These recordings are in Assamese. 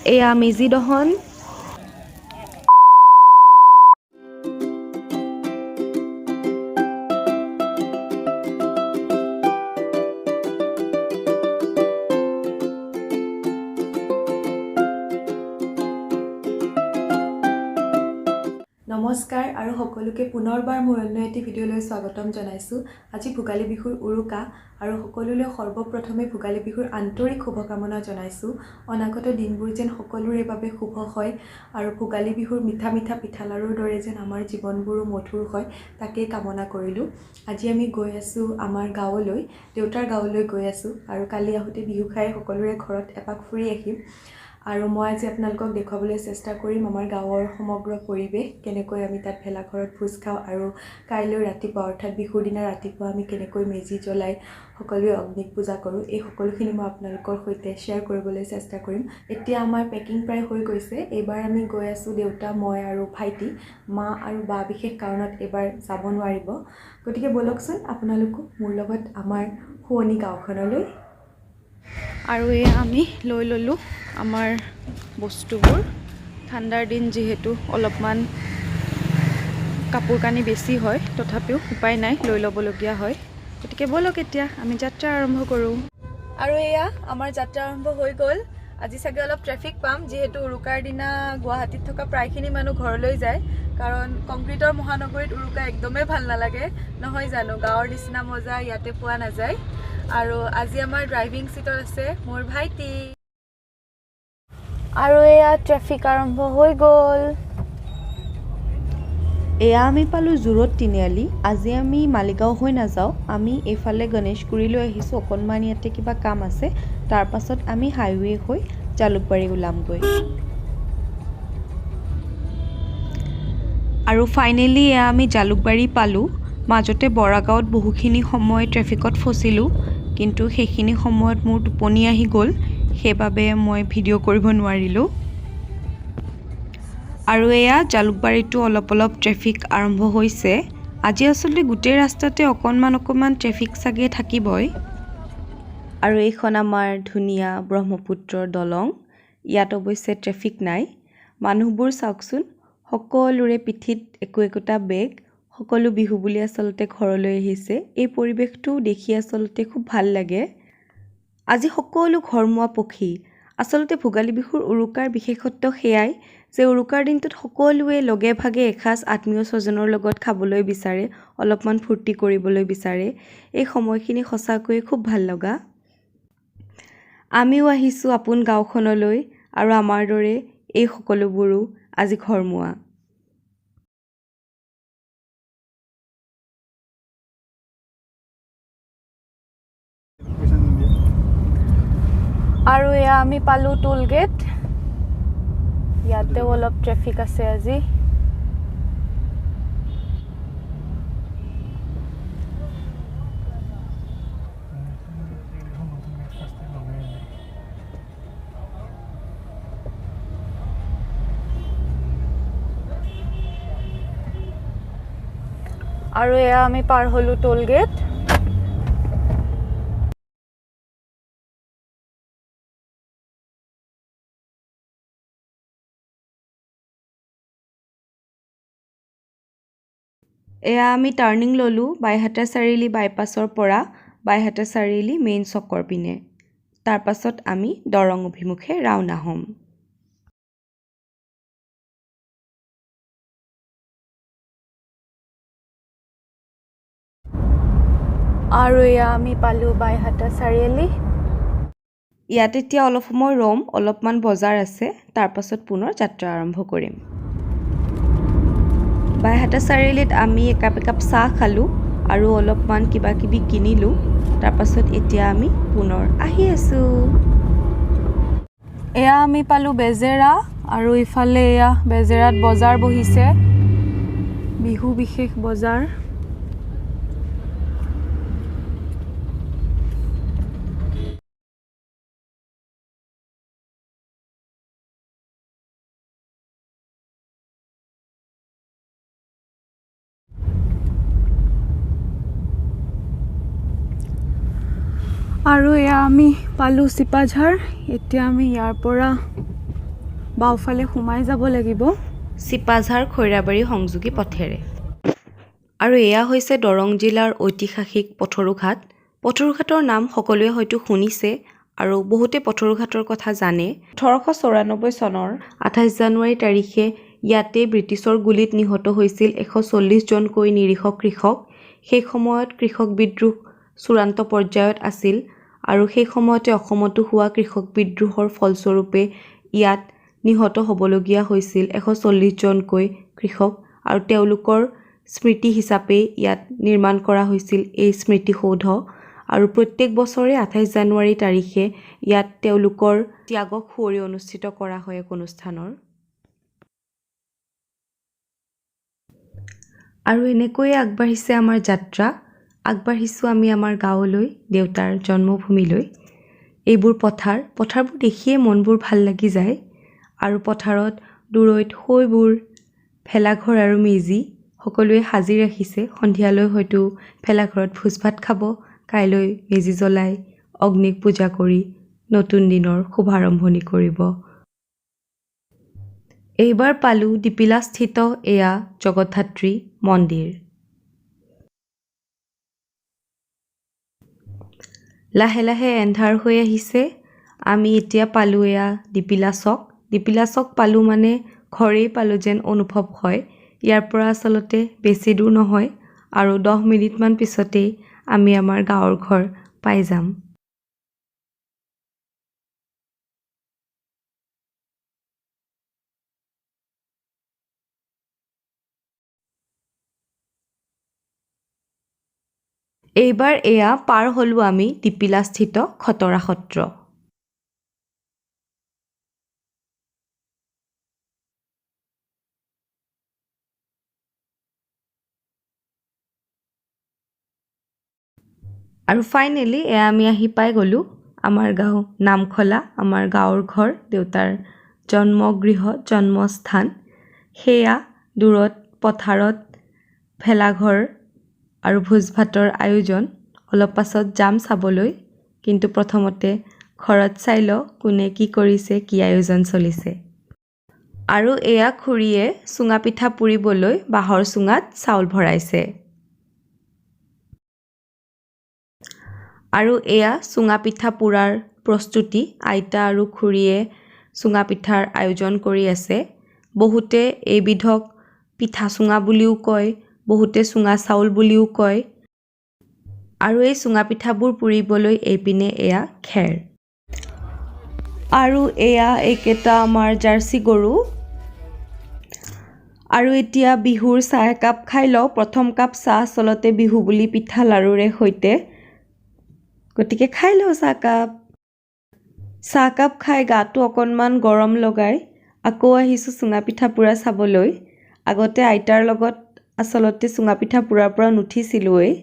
এয়া মেজি দহন। নমস্কাৰ আৰু সকলোকে পুনৰবাৰ মোৰ অন্য এটি ভিডিঅ'লৈ স্বাগতম জনাইছোঁ। আজি ভোগালী বিহুৰ উৰুকা আৰু সকলোলৈ সৰ্বপ্ৰথমে ভোগালী বিহুৰ আন্তৰিক শুভকামনা জনাইছোঁ। অনাগত দিনবোৰ যেন সকলোৰে বাবে শুভ হয় আৰু ভোগালী বিহুৰ মিঠা মিঠা পিঠা লাড়ুৰ দৰে যেন আমাৰ জীৱনবোৰো মধুৰ হয়, তাকেই কামনা কৰিলোঁ। আজি আমি গৈ আছোঁ আমাৰ গাঁৱলৈ, দেউতাৰ গাঁৱলৈ গৈ আছোঁ আৰু কালি আহোঁতে বিহু খাই সকলোৰে ঘৰত এপাক ফুৰি আহিম। আৰু মই আজি আপোনালোকক দেখুৱাবলৈ চেষ্টা কৰিম আমাৰ গাঁৱৰ সমগ্ৰ পৰিৱেশ, কেনেকৈ আমি তাত ভেলাঘৰত ভোজ খাওঁ আৰু কাইলৈ ৰাতিপুৱা অৰ্থাৎ বিহুৰ দিনা ৰাতিপুৱা আমি কেনেকৈ মেজি জ্বলাই সকলোৱে অগ্নিক পূজা কৰোঁ, এই সকলোখিনি মই আপোনালোকৰ সৈতে শ্বেয়াৰ কৰিবলৈ চেষ্টা কৰিম। এতিয়া আমাৰ পেকিং প্ৰায় হৈ গৈছে। এইবাৰ আমি গৈ আছোঁ দেউতা, মই আৰু ভাইটি। মা আৰু বা বিশেষ কাৰণত এইবাৰ যাব নোৱাৰিব, গতিকে ব'লকচোন আপোনালোকো মোৰ লগত আমাৰ শুৱনি গাঁওখনলৈ। আৰু এয়া আমি লৈ ল'লোঁ আমাৰ বস্তুবোৰ। ঠাণ্ডাৰ দিন যিহেতু অলপমান কাপোৰ কানি বেছি হয়, তথাপিও উপায় নাই, লৈ ল'বলগীয়া হয়। গতিকে ব'লক এতিয়া আমি যাত্ৰা আৰম্ভ কৰোঁ। আৰু এয়া আমাৰ যাত্ৰা আৰম্ভ হৈ গ'ল। আজি চাগে অলপ ট্ৰেফিক পাম, যিহেতু উৰুকাৰ দিনা গুৱাহাটীত থকা প্ৰায়খিনি মানুহ ঘৰলৈ যায়, কাৰণ কংক্ৰিটৰ মহানগৰীত উৰুকা একদমেই ভাল নালাগে, নহয় জানো? গাঁৱৰ নিচিনা মজা ইয়াতে পোৱা নাযায়। আৰু আজি আমাৰ ড্ৰাইভিং ছিটত আছে মোৰ ভাইটি। আৰু এয়া ট্ৰেফিক আৰম্ভ হৈ গ'ল। এয়া আমি পালোঁ জোৰত তিনিআলি। আজি আমি মালিগাঁও হৈ নাযাওঁ, আমি এইফালে গণেশগুৰিলৈ আহিছোঁ। অকণমান ইয়াতে কিবা কাম আছে, তাৰ পাছত আমি হাইৱে হৈ জালুকবাৰী ওলামগৈ। আৰু ফাইনেলি এয়া আমি জালুকবাৰী পালোঁ। মাজতে বৰাগাঁৱত বহুখিনি সময় ট্ৰেফিকত ফচিলোঁ, কিন্তু সেইখিনি সময়ত মোৰ টোপনি আহি গ'ল, সেইবাবে মই ভিডিঅ' কৰিব নোৱাৰিলোঁ। আৰু এয়া জালুকবাৰীতো অলপ অলপ ট্ৰেফিক আৰম্ভ হৈছে। আজি আচলতে গোটেই ৰাস্তাতে অকণমান ট্ৰেফিক চাগে থাকিবই। আৰু এইখন আমাৰ ধুনীয়া ব্ৰহ্মপুত্ৰৰ দলং। ইয়াত অৱশ্যে ট্ৰেফিক নাই। মানুহবোৰ চাওকচোন, সকলোৰে পিঠিত একোটা বেগ, সকলো বিহু বুলি আচলতে ঘৰলৈ আহিছে। এই পৰিৱেশটো দেখি আচলতে খুব ভাল লাগে। আজি সকলো ঘৰমুৱা পক্ষী। আচলতে ভোগালী বিহুৰ উৰুকাৰ বিশেষত্ব সেয়াই যে উৰুকাৰ দিনটোত সকলোৱে লগে ভাগে এসাঁজ আত্মীয় স্বজনৰ লগত খাবলৈ বিচাৰে, অলপমান ফূৰ্তি কৰিবলৈ বিচাৰে। এই সময়খিনি সঁচাকৈয়ে খুব ভাল লগা। আমিও আহিছোঁ আপোন গাঁওখনলৈ আৰু আমাৰ দৰে এই সকলোবোৰো আজি ঘৰমুৱা। আৰু এয়া আমি পালোঁ টোল গেট। ইয়াতেও অলপ ট্ৰেফিক আছে আজি। আৰু এয়া আমি পাৰ হ'লোঁ টোল গেট। এয়া আমি টাৰ্ণিং ল'লোঁ বাইহাটা চাৰিআলি বাইপাছৰ পৰা বাইহাটা চাৰিআলি মেইন চকৰ পিনে। তাৰ পাছত আমি দৰং অভিমুখে ৰাওনা হ'ম। আৰু এয়া আমি পালোঁ বাইহাটা চাৰিআলি। ইয়াত এতিয়া অলপ সময় ৰ'ম, অলপমান বজাৰ আছে, তাৰ পাছত পুনৰ যাত্ৰা আৰম্ভ কৰিম। বাইহাটা চাৰিআলিত আমি একাপ চাহ খালোঁ আৰু অলপমান কিবা কিবি কিনিলোঁ। তাৰ পাছত এতিয়া আমি পুনৰ আহি আছোঁ। এয়া আমি পালোঁ বেজেৰা আৰু ইফালে এয়া বেজেৰাত বজাৰ বহিছে, বিহু বিশেষ বজাৰ। আৰু এয়া আমি পালোঁ চিপাঝাৰ। এতিয়া আমি ইয়াৰ পৰা বাওঁফালে সোমাই যাব লাগিব চিপাঝাৰ খৈৰাবাৰী সংযোগী পথেৰে। আৰু এয়া হৈছে দৰং জিলাৰ ঐতিহাসিক পথৰুঘাট। পথৰুঘাটৰ নাম সকলোৱে হয়তো শুনিছে আৰু বহুতে পথৰুঘাটৰ কথা জানে। 1894 চনৰ 28 জানুৱাৰী তাৰিখে ইয়াতে ব্ৰিটিছৰ গুলীত নিহত হৈছিল 140 জনকৈ নিৰীহ কৃষক। সেই সময়ত কৃষক বিদ্ৰোহ চূড়ান্ত পৰ্যায়ত আছিল আৰু সেই সময়তে অসমতো হোৱা কৃষক বিদ্ৰোহৰ ফলস্বৰূপে ইয়াত নিহত হ'বলগীয়া হৈছিল 140 জনকৈ কৃষক আৰু তেওঁলোকৰ স্মৃতি হিচাপে ইয়াত নিৰ্মাণ কৰা হৈছিল এই স্মৃতিসৌধ। আৰু প্ৰত্যেক বছৰে 28 জানুৱাৰী তাৰিখে ইয়াত তেওঁলোকৰ ত্যাগক সুঁৱৰি অনুষ্ঠিত কৰা হয় এক অনুষ্ঠানৰ। আৰু এনেকৈয়ে আগবাঢ়িছে আমাৰ যাত্ৰা। আগবাঢ়িছোঁ আমি আমাৰ গাঁৱলৈ, দেউতাৰ জন্মভূমিলৈ। এইবোৰ পথাৰবোৰ দেখিয়ে মনবোৰ ভাল লাগি যায়। আৰু পথাৰত দূৰৈত সৈবোৰ, ভেলাঘৰ আৰু মেজি সকলোৱে সাজি ৰাখিছে। সন্ধিয়ালৈ হয়তো ভেলাঘৰত ভোজ ভাত খাব, কাইলৈ মেজি জ্বলাই অগ্নিক পূজা কৰি নতুন দিনৰ শুভাৰম্ভণি কৰিব। এইবাৰ পালোঁ ডিপিলাস্থিত এয়া জগতধাত্ৰী মন্দিৰ। লাহে লাহে এন্ধাৰ হৈ আহিছে। আমি এতিয়া পালোঁ এয়া ডিপিলাচক। ডিপিলাচক পালোঁ মানে ঘৰেই পালোঁ যেন অনুভৱ হয়। ইয়াৰ পৰা আচলতে বেছি দূৰ নহয় আৰু 10 মিনিটমান পিছতেই আমি আমাৰ গাঁৱৰ ঘৰ পাই যাম। এইবাৰ এয়া পাৰ হ'লোঁ আমি ডিপিলাস্থিত খতৰা সত্ৰ। আৰু ফাইনেলি এয়া আমি আহি পাই গ'লোঁ আমাৰ গাঁও নামখলা, আমাৰ গাঁৱৰ ঘৰ, দেউতাৰ জন্মগৃহ, জন্মস্থান। সেয়া দূৰত পথাৰত ভেলাঘৰ আৰু ভোজ ভাতৰ আয়োজন। অলপ পাছত যাম চাবলৈ, কিন্তু প্ৰথমতে ঘৰত চাই লওঁ কোনে কি কৰিছে, কি আয়োজন চলিছে। আৰু এয়া খুৰীয়ে চুঙা পিঠা পুৰিবলৈ বাঁহৰ চুঙাত চাউল ভৰাইছে। আৰু এয়া চুঙা পিঠা পুৰাৰ প্ৰস্তুতি। আইতা আৰু খুৰীয়ে চুঙা পিঠাৰ আয়োজন কৰি আছে। বহুতে এইবিধক পিঠা চুঙা বুলিও কয়, বহুতে চুঙা চাউল বুলিও কয়। আৰু এই চুঙা পিঠাবোৰ পুৰিবলৈ এইপিনে এয়া খেৰ। আৰু এয়া এইকেইটা আমাৰ জাৰ্চি গৰু। আৰু এতিয়া বিহুৰ চাহ একাপ খাই লওঁ। প্ৰথম কাপ চাহ আচলতে বিহু বুলি পিঠা লাড়ুৰে সৈতে, গতিকে খাই লওঁ চাহকাপ খাই গাটো অকণমান গৰম লগাই আকৌ আহিছোঁ চুঙা পিঠা পুৰা চাবলৈ। আগতে আইতাৰ লগত আচলতে চুঙা পিঠা পুৰাৰ পৰা নুঠিছিলোঁৱেই,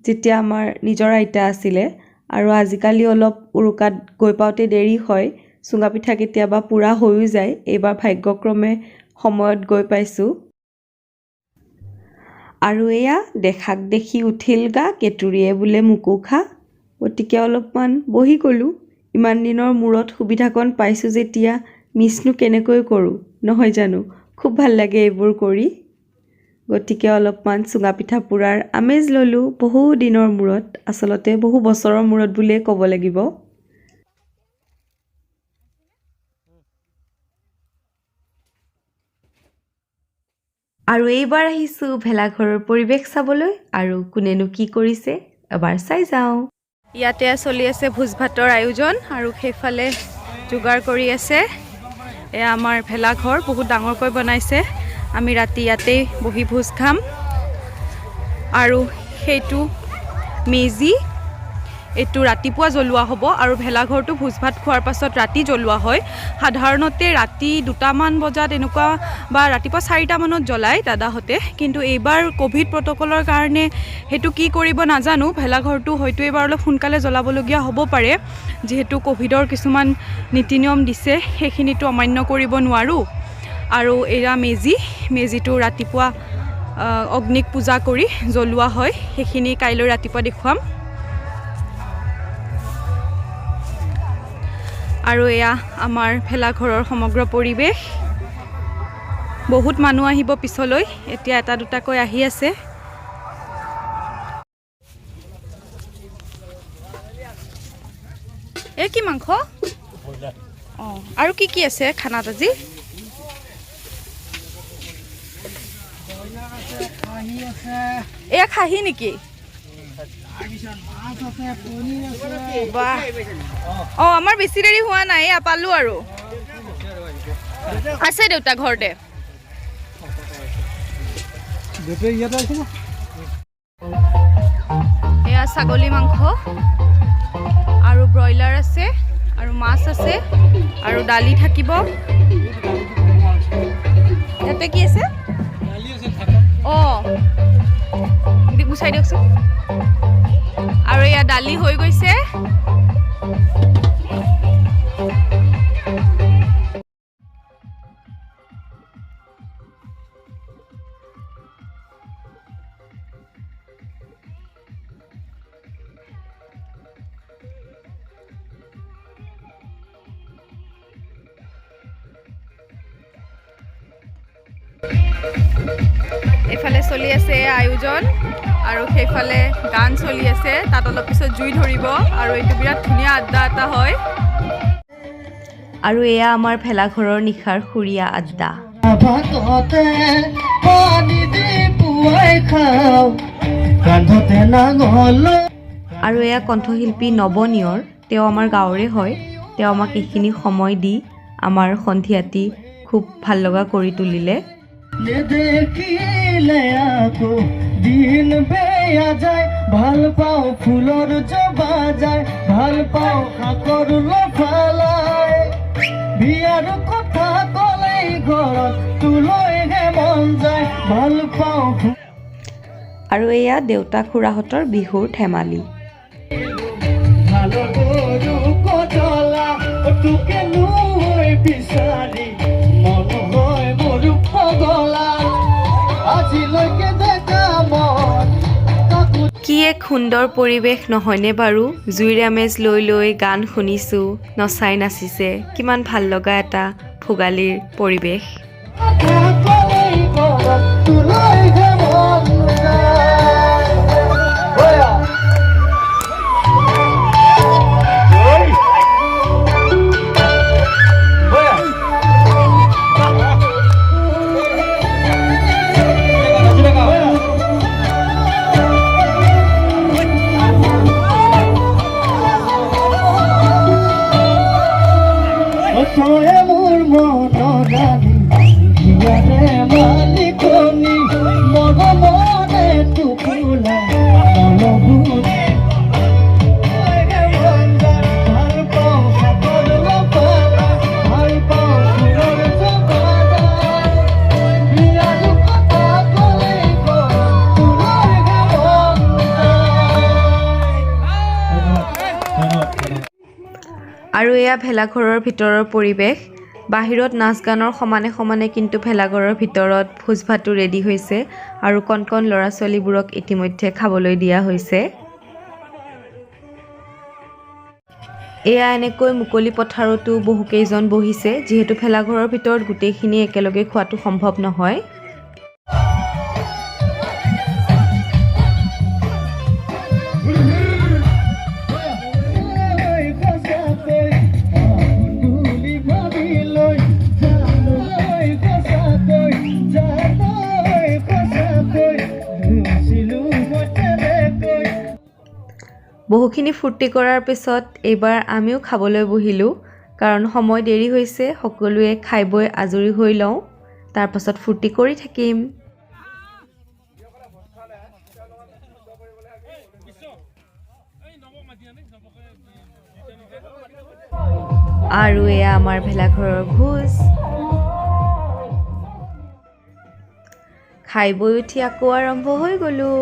যেতিয়া আমাৰ নিজৰ আইতা আছিলে। আৰু আজিকালি অলপ উৰুকাত গৈ পাওঁতে দেৰি হয়, চুঙা পিঠা কেতিয়াবা পুৰা হৈও যায়। এইবাৰ ভাগ্যক্ৰমে সময়ত গৈ পাইছোঁ। আৰু এয়া দেখাক দেখি উঠিল গা, কেতুৰিয়ে বোলে মোকো খা। গতিকে অলপমান বহি গ'লোঁ। ইমান দিনৰ মূৰত সুবিধাকণ পাইছোঁ যেতিয়া মিছনো কেনেকৈ কৰোঁ, নহয় জানো? খুব ভাল লাগে এইবোৰ কৰি। গতিকে অলপমান চুঙা পিঠা পুৰাৰ আমেজ ল'লোঁ বহু দিনৰ মূৰত, আচলতে বহু বছৰৰ মূৰত বুলিয়ে ক'ব লাগিব। আৰু এইবাৰ আহিছোঁ ভেলাঘৰৰ পৰিৱেশ চাবলৈ। আৰু কোনেনো কি কৰিছে এবাৰ চাই যাওঁ। ইয়াতে চলি আছে ভোজ ভাতৰ আয়োজন আৰু সেইফালে যোগাৰ কৰি আছে। এয়া আমাৰ ভেলাঘৰ, বহুত ডাঙৰকৈ বনাইছে। আমি ৰাতি ইয়াতেই বহি ভোজ খাম। আৰু সেইটো মেজি, এইটো ৰাতিপুৱা জ্বলোৱা হ'ব আৰু ভেলাঘৰটো ভোজ ভাত খোৱাৰ পাছত ৰাতি জ্বলোৱা হয়। সাধাৰণতে ৰাতি 2টামান বজাত এনেকুৱা বা ৰাতিপুৱা 4টামানত জ্বলায় দাদাহঁতে, কিন্তু এইবাৰ ক'ভিড প্ৰট'কলৰ কাৰণে সেইটো কি কৰিব নাজানো। ভেলাঘৰটো হয়তো এইবাৰ অলপ সোনকালে জ্বলাবলগীয়া হ'ব পাৰে, যিহেতু ক'ভিডৰ কিছুমান নীতি নিয়ম দিছে, সেইখিনিতো অমান্য কৰিব নোৱাৰোঁ। আৰু এয়া মেজিটো ৰাতিপুৱা অগ্নিক পূজা কৰি জ্বলোৱা হয়। সেইখিনি কাইলৈ ৰাতিপুৱা দেখুৱাম। আৰু এয়া আমাৰ ভেলাঘৰৰ সমগ্ৰ পৰিৱেশ বহুত মানুহ আহিব পিছলৈ এতিয়া এটা দুটাকৈ আহি আছে এ কি মাংস আৰু কি আছে খানাত আজি এয়া খাহি নেকি আমাৰ বেছি দেৰি হোৱা নাই পালো আৰু আছে দেউতা ঘৰতে এয়া ছাগলী মাংস আৰু ব্ৰইলাৰ আছে আৰু মাছ আছে আৰু দালি থাকিব ইয়াতে কি আছে গুচাই দিয়কচোন আৰু এয়া দালি হৈ গৈছে এফালে চলি আছে আয়োজন আৰু সেইফালে গান চলি আছে তাত অলপ পিছত জুই ধৰিব আৰু এইটো বিৰাট ধুনীয়া আড্ডা এটা হয় আৰু এয়া আমাৰ ভেলাঘৰৰ নিশাৰ সুৰীয়া আড্ডা আৰু এয়া কণ্ঠশিল্পী নৱনিয়ৰ তেওঁ আমাৰ গাঁৱৰে হয় তেওঁ আমাক এইখিনি সময় দি আমাৰ সন্ধিয়াটি খুব ভাল লগা কৰি তুলিলে দিন বেয়া যায় ভাল পাওঁ ফুলৰ জবা যায় ভাল পাওঁ শাকৰ লফালাই বিয়াৰ কথা ক'লেই ঘৰত তুলৈহে মন যায় ভাল পাওঁ আৰু এয়া দেউতা খুৰাহঁতৰ বিহুৰ ধেমালি ভাল গৰু কজলা তোকে লৈ বিচাৰি মন হয় মোৰ পগলা আজিলৈকে দেখা মন কি এক সুন্দৰ পৰিৱেশ নহয়নে বাৰু জুইৰ আমেজ লৈ লৈ গান শুনিছোঁ নচাই নাচিছে কিমান ভাল লগা এটা ভোগালীৰ পৰিৱেশ আৰু এয়া ভেলাঘৰৰ ভিতৰৰ পৰিৱেশ বাহিৰত নাচ গানৰ সমানে সমানে কিন্তু ভেলাঘৰৰ ভিতৰত ভোজ ভাতো ৰেডি হৈছে আৰু কণ কণ ল'ৰা ছোৱালীবোৰক ইতিমধ্যে খাবলৈ দিয়া হৈছে এয়া এনেকৈ মুকলি পথাৰতো বহুকেইজন বহিছে যিহেতু ভেলাঘৰৰ ভিতৰত গোটেইখিনি একেলগে খোৱাটো সম্ভৱ নহয় বহুখিনি ফূৰ্তি কৰাৰ পিছত এইবাৰ আমিও খাবলৈ বহিলোঁ কাৰণ সময় দেৰি হৈছে সকলোৱে খাই বৈ আজৰি হৈ লওঁ তাৰ পাছত ফূৰ্তি কৰি থাকিম আৰু এয়া আমাৰ ভেলাঘৰৰ ভোজ খাই বৈ উঠি আকৌ আৰম্ভ হৈ গ'লোঁ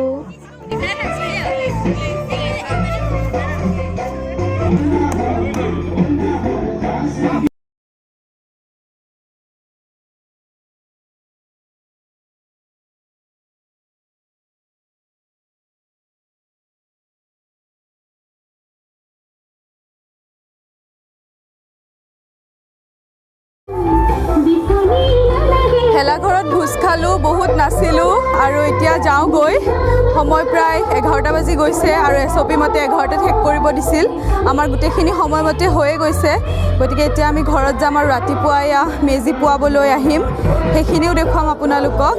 ভেলাঘৰত ভোজ খালোঁ, বহুত নাচিলোঁ আৰু এতিয়া যাওঁগৈ। সময় প্ৰায় 11টা বাজি গৈছে আৰু SOP মতে 11টাত শেষ কৰিব দিছিল। আমাৰ গোটেইখিনি সময়মতে হৈয়ে গৈছে, গতিকে এতিয়া আমি ঘৰত যাম আৰু ৰাতিপুৱা এয়া মেজি পুৱাবলৈ আহিম, সেইখিনিও দেখুৱাম আপোনালোকক।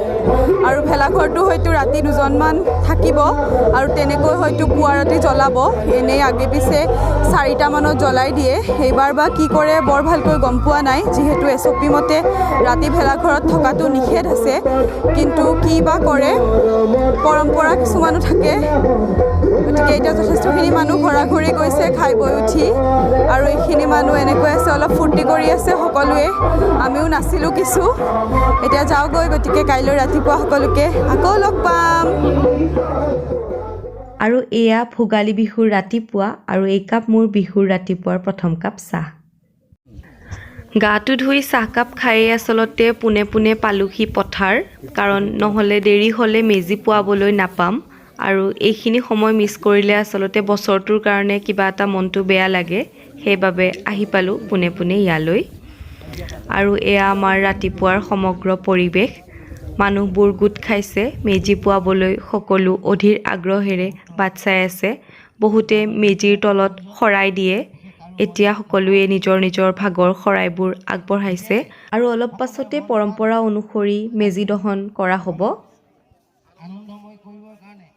আৰু ভেলাঘৰটো হয়তো ৰাতি 2জনমান থাকিব আৰু তেনেকৈ হয়তো পুৱা ৰাতি জ্বলাব। এনেই আগে পিছে 4টা মানত জ্বলাই দিয়ে, এইবাৰ বা কি কৰে বৰ ভালকৈ গম পোৱা নাই, যিহেতু SOP মতে ৰাতি ভেলাঘৰত থকাটো নিষেধ আছে, কিন্তু কি বা কৰে, পৰম্পৰা কিছুমানো থাকে। গতিকে এতিয়া যথেষ্টখিনি মানুহ ঘৰা ঘৰি গৈছে খাই বৈ উঠি, আৰু এইখিনি মানুহ এনেকৈ আছে, অলপ ফূৰ্তি কৰি আছে সকলোৱে। আমিও নাছিলোঁ কিছু। এতিয়া যাওঁগৈ, গতিকে কাইলৈ ৰাতিপুৱা সকলোকে আকৌ লগ পাম। আৰু এয়া ভোগালী বিহুৰ ৰাতিপুৱা, আৰু এই কাপ মোৰ বিহুৰ ৰাতিপুৱাৰ প্ৰথম কাপ চাহ। গাটো ধুই চাহকাপ খায়ে আচলতে পোনে পোনে পালোহি পথাৰ, কাৰণ নহ'লে দেৰি হ'লে মেজি পুৱাবলৈ নাপাম। আৰু এইখিনি সময় মিছ কৰিলে আচলতে বছৰটোৰ কাৰণে কিবা এটা মনটো বেয়া লাগে, সেইবাবে আহি পালোঁ পোনে পোনে ইয়ালৈ। আৰু এয়া আমাৰ ৰাতিপুৱাৰ সমগ্ৰ পৰিৱেশ। মানুহবোৰ গোট খাইছে মেজি পুৱাবলৈ, সকলো অধীৰ আগ্ৰহেৰে বাট চাই আছে। বহুতে মেজিৰ তলত শৰাই দিয়ে। এতিয়া সকলোৱে নিজৰ নিজৰ ভাগৰ শৰাইবোৰ আগবঢ়াইছে আৰু অলপ পাছতে পৰম্পৰা অনুসৰি মেজি দহন কৰা হ'ব। আনন্দময় কৰিবৰ কাৰণে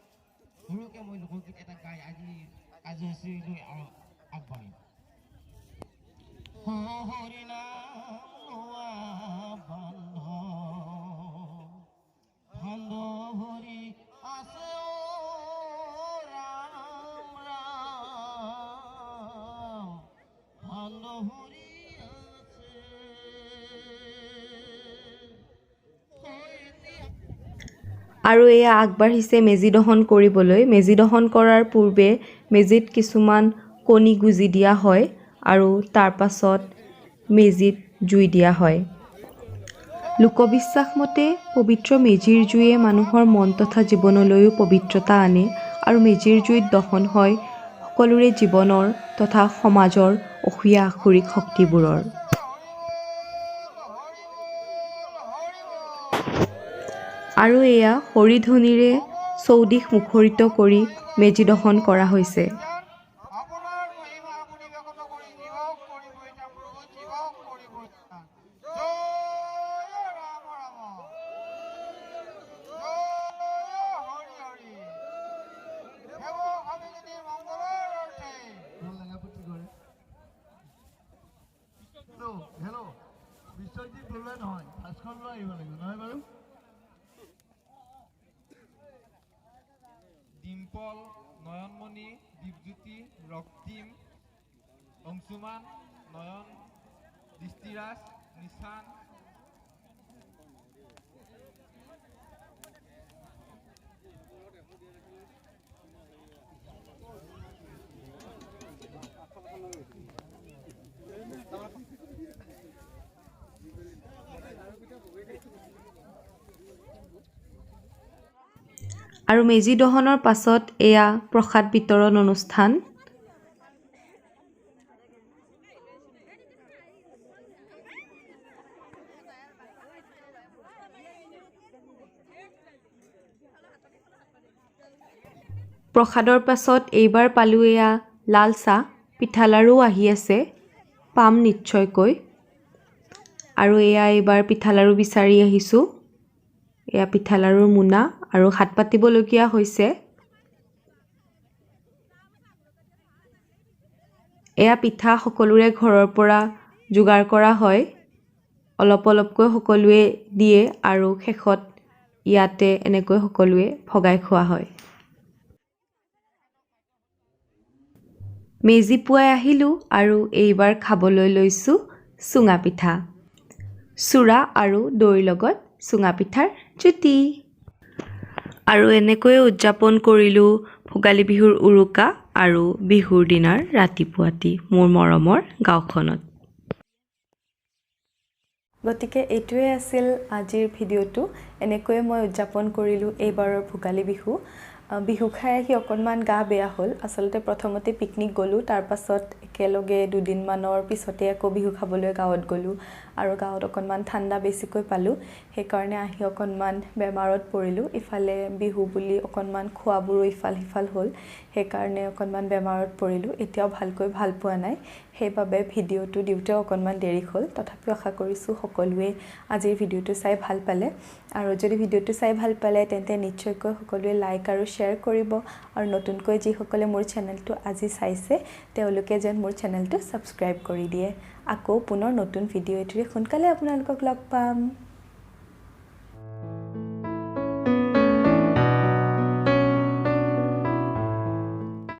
সৰুকে মই লোকগীত এটা গাই আজি কাৰ্যসূচীলৈ আগবাঢ়িম। হৰি নাম লোৱা বান্ধৱ হৰি আছে ৰাম ৰাম বান্ধৱ হৰি আছে। আৰু এয়া আগবাঢ়িছে মেজি দহন কৰিবলৈ। মেজি দহন কৰাৰ পূৰ্বে মেজিত কিছুমান কণী গুজি দিয়া হয় আৰু তাৰ পাছত মেজিত জুই দিয়া হয়। লোকবিশ্বাস মতে পবিত্ৰ মেজিৰ জুয়ে মানুহৰ মন তথা জীৱনলৈও পবিত্ৰতা আনে, আৰু মেজিৰ জুইত দহন হয় সকলোৰে জীৱনৰ তথা সমাজৰ অসূয়া আসুৰিক শক্তিবোৰৰ। আৰু এয়া হৰিধ্বনিৰে চৌদিশ মুখৰিত কৰি মেজি দহন কৰা হৈছে। আপোনাৰ মহিমা আপুনি ব্যক্ত কৰি জীৱক কৰিব এতিয়া প্ৰভু জীৱক কৰিব। জয় ৰাম ৰাম জয় হৰি হৰি সেৱক আমি যদি মংগলৰ অৰ্থে ভাল লগা পুথি কৰে। হেল্ল' বিশ্বজিৎ বৰুৱাই নহয়, ভাস্কৰ লৈ আহিব লাগিব নহয় বাৰু। ডিম্পল, নয়নমণি, দীপজ্যোতি, ৰক্তিম, অংশুমান, নয়ন, দৃষ্টিৰাজ, নিশান, আৰু মেজি দহনৰ পাছত এয়া প্ৰসাদ বিতৰণ অনুষ্ঠান। প্ৰসাদৰ পাছত এইবাৰ পালোঁ এয়া লাল চাহ, পিঠা লাড়ু আহি আছে, পাম নিশ্চয়কৈ। আৰু এয়া এইবাৰ পিঠা লাড়ু বিচাৰি আহিছোঁ। এয়া পিঠা লাড়ুৰ মোনা আৰু হাত পাতিবলগীয়া হৈছে। এয়া পিঠা সকলোৰে ঘৰৰ পৰা যোগাৰ কৰা হয়, অলপ অলপকৈ সকলোৱে দিয়ে আৰু শেষত ইয়াতে এনেকৈ সকলোৱে ভগাই খোৱা হয়। মেজি পুৱাই আহিলোঁ আৰু এইবাৰ খাবলৈ লৈছোঁ চুঙা পিঠা। চুৰা আৰু দৈৰ লগত চুঙা পিঠাৰ জুতি। আৰু এনেকৈয়ে উদযাপন কৰিলোঁ ভোগালী বিহুৰ উৰুকা আৰু বিহুৰ দিনাৰ ৰাতিপুৱাটি মোৰ মৰমৰ গাঁওখনত। গতিকে এইটোৱে আছিল আজিৰ ভিডিঅ'টো। এনেকৈয়ে মই উদযাপন কৰিলোঁ এইবাৰৰ ভোগালী বিহু। বিহু খাই আহি অকণমান গা বেয়া হ'ল আচলতে প্ৰথমতে পিকনিক গ'লোঁ তাৰ পাছত একেলগে দুদিনমানৰ পিছতে আকৌ বিহু খাবলৈ গাঁৱত গ'লোঁ আৰু গাঁৱত অকণমান ঠাণ্ডা বেছিকৈ পালোঁ সেইকাৰণে আহি অকণমান বেমাৰত পৰিলোঁ ইফালে বিহু বুলি অকণমান খোৱাবোৰো ইফাল সিফাল হ'ল সেইকাৰণে অকণমান বেমাৰত পৰিলোঁ এতিয়াও ভালকৈ ভাল পোৱা নাই সেইবাবে ভিডিঅ'টো দিওঁতেও অকণমান দেৰি হ'ল তথাপিও আশা কৰিছোঁ সকলোৱে আজিৰ ভিডিঅ'টো চাই ভাল পালে আৰু যদি ভিডিঅ'টো চাই ভাল পালে তেন্তে নিশ্চয়কৈ সকলোৱে লাইক আৰু শ্বেয়াৰ কৰিব আৰু নতুনকৈ যিসকলে মোৰ চেনেলটো আজি চাইছে তেওঁলোকে যেন মোৰ চেনেলটো ছাবস্ক্ৰাইব কৰি দিয়ে আকৌ পুনৰ নতুন ভিডিঅ' এটিৰে সোনকালে আপোনালোকক লগ পাম